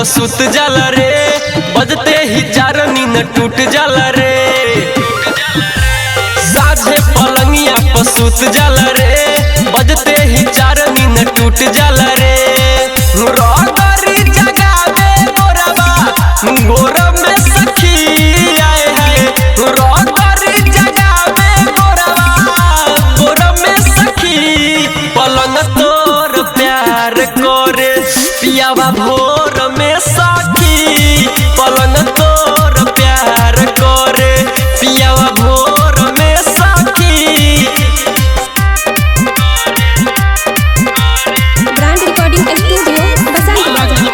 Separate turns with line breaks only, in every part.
तो सुत जाला रे, बजते ही चार नींद टूट जाला रे। साझे पलंगिया पर सुत जाला रे, बजते ही चार नींद टूट जाला रे। रोगरी जगावे गोरबा गोरब में सखी आए है, रोगरी जगावे गोरबा गोरब में सखी। पलंग तोर प्यार करे पियावा भोर में सखी, पलंग तोर प्यार करे पियावा भोर में सखी।
ब्रांड रिकॉर्डिंग स्टूडियो बसंत बाजार।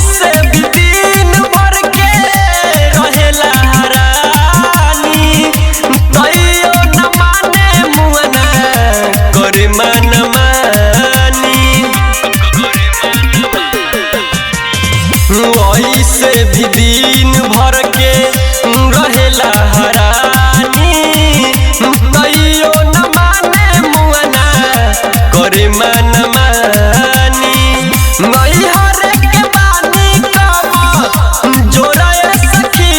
से भी दिन भर के रहेला हरानी, तैयो न माने मुअना करे मन मानी। से भी दिन भर के रहेला हरानी, तैयो न माने मुअना करे मन मानी। नैहर के पानी कब जोड़े सखी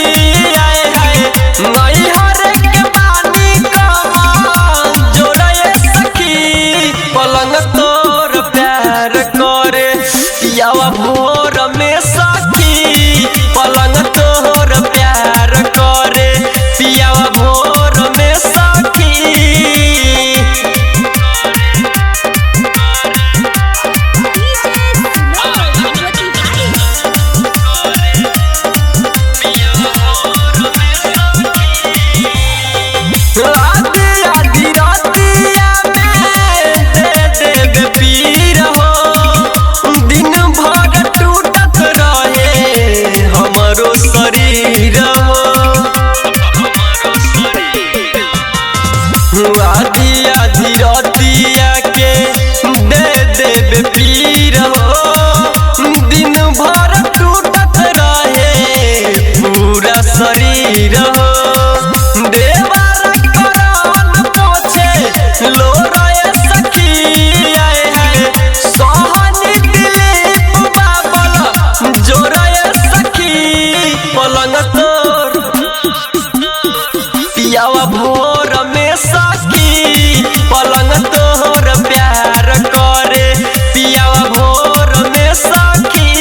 आए है, नैहर के पानी कब जोड़े सखी। पलंग तोर प्यार करे पियावा भोर में सखी, पलंग तोर प्यार करे पियावा भोर में सखी। आधी आधी रातिया में दे देबे पीर हो, दिन भर टूटत रहे हमरो शरीर हो। आधी आधी रातिया के दे देबे पीर हो, दिन भर टूटत रहे पूरा शरीर हो। देवर करन पोछे लो रहे सखी आए है, सोहनी दिलीप बाबल जो रहे सखी। पलंग तोर पियावा भोर में सखी, पलंग तोर प्यार करे पियावा भोर में सखी।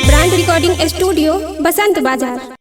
ब्रांड रिकॉर्डिंग स्टूडियो बसंत बाजार।